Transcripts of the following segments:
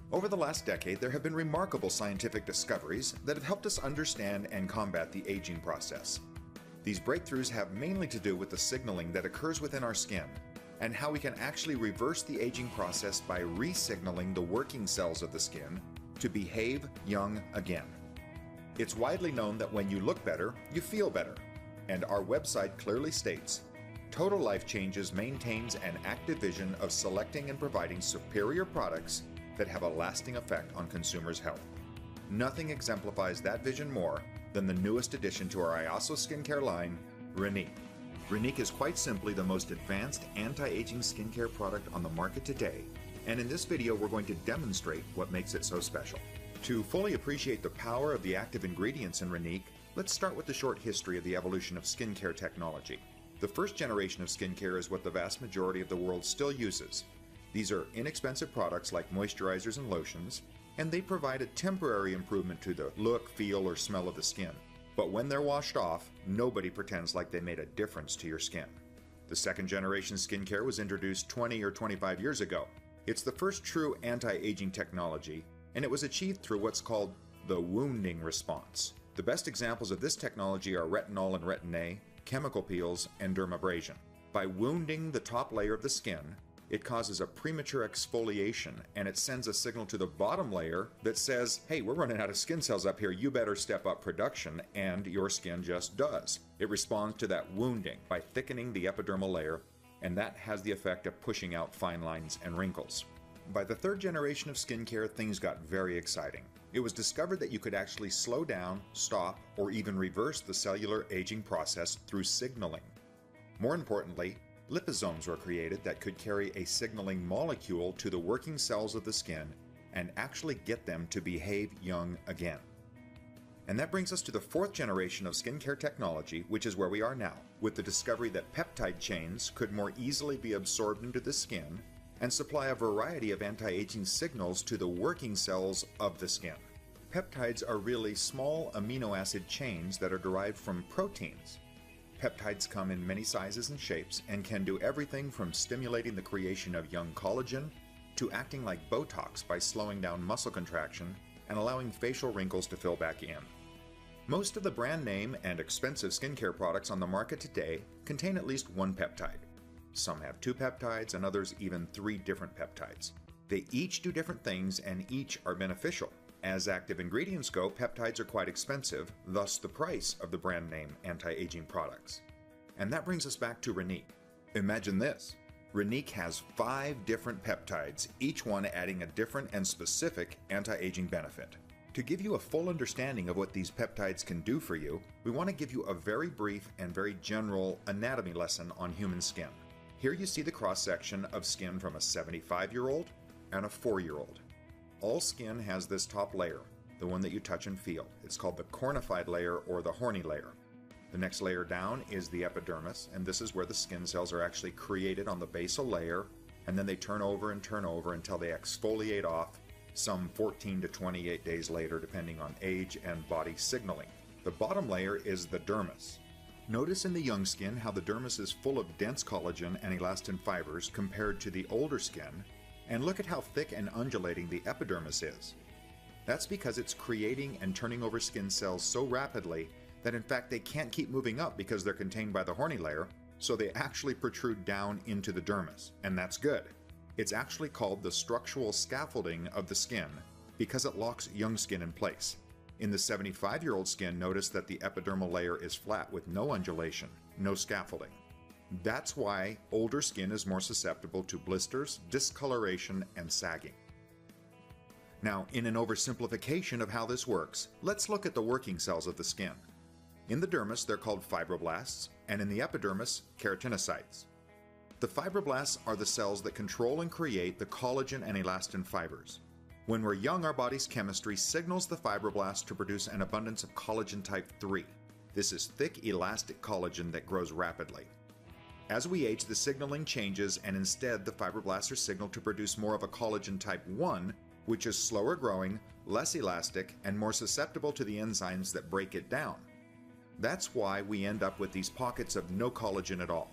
Over the last decade, there have been remarkable scientific discoveries that have helped us understand and combat the aging process. These breakthroughs have mainly to do with the signaling that occurs within our skin and how we can actually reverse the aging process by re-signaling the working cells of the skin to behave young again. It's widely known that when you look better, you feel better, and our website clearly states, Total Life Changes maintains an active vision of selecting and providing superior products that have a lasting effect on consumers' health. Nothing exemplifies that vision more than the newest addition to our IASO skincare line, Renique. Renique is quite simply the most advanced anti-aging skincare product on the market today, and in this video we're going to demonstrate what makes it so special. To fully appreciate the power of the active ingredients in Renique, let's start with the short history of the evolution of skincare technology. The first generation of skincare is what the vast majority of the world still uses. These are inexpensive products like moisturizers and lotions, and they provide a temporary improvement to the look, feel, or smell of the skin. But when they're washed off, nobody pretends like they made a difference to your skin. The second generation skincare was introduced 20 or 25 years ago. It's the first true anti-aging technology, and it was achieved through what's called the wounding response. The best examples of this technology are retinol and retin-A, chemical peels, and dermabrasion. By wounding the top layer of the skin, it causes a premature exfoliation, and it sends a signal to the bottom layer that says, hey, we're running out of skin cells up here, you better step up production, and your skin just does. It responds to that wounding by thickening the epidermal layer, and that has the effect of pushing out fine lines and wrinkles. By the third generation of skincare, things got very exciting. It was discovered that you could actually slow down, stop, or even reverse the cellular aging process through signaling. More importantly, liposomes were created that could carry a signaling molecule to the working cells of the skin and actually get them to behave young again. And that brings us to the fourth generation of skincare technology, which is where we are now, with the discovery that peptide chains could more easily be absorbed into the skin and supply a variety of anti-aging signals to the working cells of the skin. Peptides are really small amino acid chains that are derived from proteins. Peptides come in many sizes and shapes and can do everything from stimulating the creation of young collagen to acting like Botox by slowing down muscle contraction and allowing facial wrinkles to fill back in. Most of the brand name and expensive skincare products on the market today contain at least one peptide. Some have 2 peptides and others even 3 different peptides. They each do different things and each are beneficial. As active ingredients go, peptides are quite expensive, thus the price of the brand name anti-aging products. And that brings us back to Renique. Imagine this. Renique has 5 different peptides, each one adding a different and specific anti-aging benefit. To give you a full understanding of what these peptides can do for you, we want to give you a very brief and very general anatomy lesson on human skin. Here you see the cross-section of skin from a 75-year-old and a 4-year-old. All skin has this top layer, the one that you touch and feel. It's called the cornified layer or the horny layer. The next layer down is the epidermis, and this is where the skin cells are actually created on the basal layer, and then they turn over until they exfoliate off some 14 to 28 days later, depending on age and body signaling. The bottom layer is the dermis. Notice in the young skin how the dermis is full of dense collagen and elastin fibers compared to the older skin, and look at how thick and undulating the epidermis is. That's because it's creating and turning over skin cells so rapidly that in fact they can't keep moving up because they're contained by the horny layer, so they actually protrude down into the dermis, and that's good. It's actually called the structural scaffolding of the skin because it locks young skin in place. In the 75-year-old skin, notice that the epidermal layer is flat with no undulation, no scaffolding. That's why older skin is more susceptible to blisters, discoloration, and sagging. Now, in an oversimplification of how this works, let's look at the working cells of the skin. In the dermis, they're called fibroblasts, and in the epidermis, keratinocytes. The fibroblasts are the cells that control and create the collagen and elastin fibers. When we're young, our body's chemistry signals the fibroblasts to produce an abundance of collagen type 3. This is thick, elastic collagen that grows rapidly. As we age, the signaling changes, and instead the fibroblasts are signaled to produce more of a collagen type 1, which is slower growing, less elastic, and more susceptible to the enzymes that break it down. That's why we end up with these pockets of no collagen at all.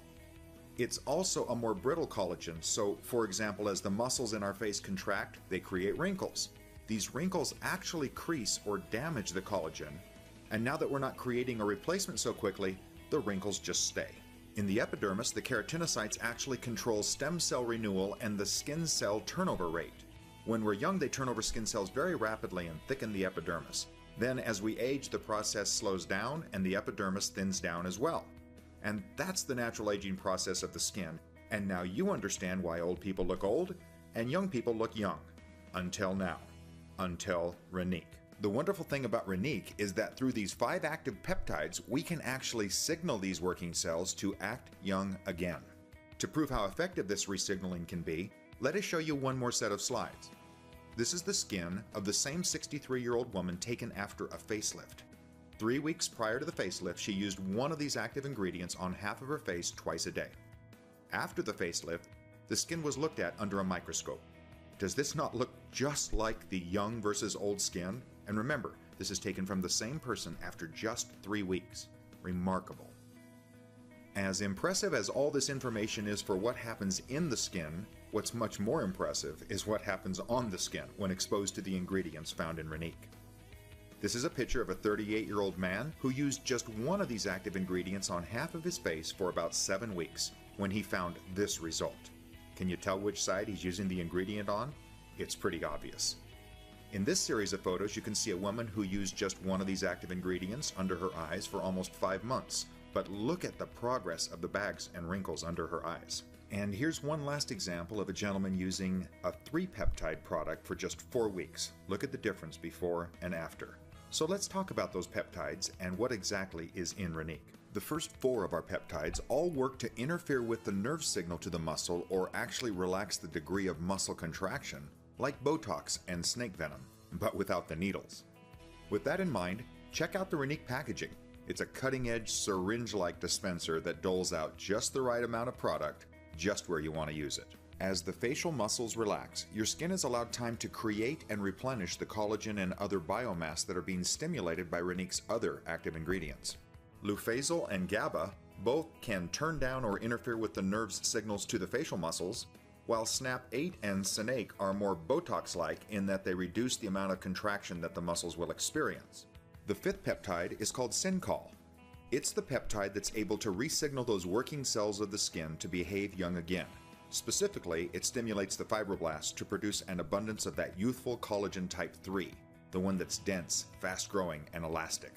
It's also a more brittle collagen, so for example, as the muscles in our face contract, they create wrinkles. These wrinkles actually crease or damage the collagen, and now that we're not creating a replacement so quickly, the wrinkles just stay. In the epidermis, the keratinocytes actually control stem cell renewal and the skin cell turnover rate. When we're young, they turn over skin cells very rapidly and thicken the epidermis. Then as we age, the process slows down and the epidermis thins down as well. And that's the natural aging process of the skin. And now you understand why old people look old and young people look young. Until now. Until Renique. The wonderful thing about Renique is that through these 5 active peptides, we can actually signal these working cells to act young again. To prove how effective this resignaling can be, let us show you one more set of slides. This is the skin of the same 63-year-old woman taken after a facelift. 3 weeks prior to the facelift, she used one of these active ingredients on half of her face twice a day. After the facelift, the skin was looked at under a microscope. Does this not look just like the young versus old skin? And remember, this is taken from the same person after just 3 weeks. Remarkable. As impressive as all this information is for what happens in the skin, what's much more impressive is what happens on the skin when exposed to the ingredients found in Renique. This is a picture of a 38-year-old man who used just one of these active ingredients on half of his face for about 7 weeks when he found this result. Can you tell which side he's using the ingredient on? It's pretty obvious. In this series of photos, you can see a woman who used just one of these active ingredients under her eyes for almost 5 months. But look at the progress of the bags and wrinkles under her eyes. And here's one last example of a gentleman using a 3-peptide product for just 4 weeks. Look at the difference before and after. So let's talk about those peptides and what exactly is in Renique. The first 4 of our peptides all work to interfere with the nerve signal to the muscle or actually relax the degree of muscle contraction, like Botox and snake venom, but without the needles. With that in mind, check out the Renique packaging. It's a cutting-edge syringe-like dispenser that doles out just the right amount of product, just where you want to use it. As the facial muscles relax, your skin is allowed time to create and replenish the collagen and other biomass that are being stimulated by Renique's other active ingredients. Lufazole and GABA both can turn down or interfere with the nerve's signals to the facial muscles, while SNAP-8 and SNAKE are more Botox-like in that they reduce the amount of contraction that the muscles will experience. The 5th peptide is called Syncol. It's the peptide that's able to re-signal those working cells of the skin to behave young again. Specifically, it stimulates the fibroblasts to produce an abundance of that youthful collagen type 3, the one that's dense, fast-growing, and elastic.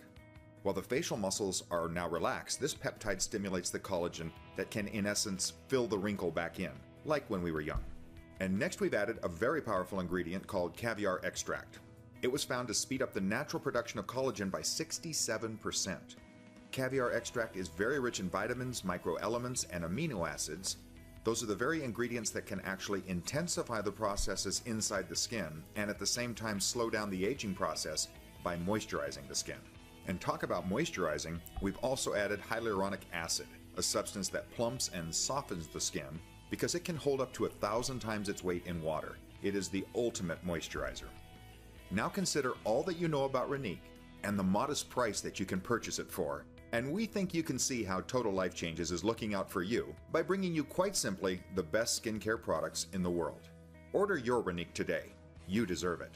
While the facial muscles are now relaxed, this peptide stimulates the collagen that can, in essence, fill the wrinkle back in, like when we were young. And next we've added a very powerful ingredient called caviar extract. It was found to speed up the natural production of collagen by 67%. Caviar extract is very rich in vitamins, microelements, and amino acids. Those are the very ingredients that can actually intensify the processes inside the skin and at the same time slow down the aging process by moisturizing the skin. And talk about moisturizing, we've also added hyaluronic acid, a substance that plumps and softens the skin because it can hold up to 1,000 times its weight in water. It is the ultimate moisturizer. Now consider all that you know about Renique and the modest price that you can purchase it for, and we think you can see how Total Life Changes is looking out for you by bringing you quite simply the best skincare products in the world. Order your Renique today. You deserve it.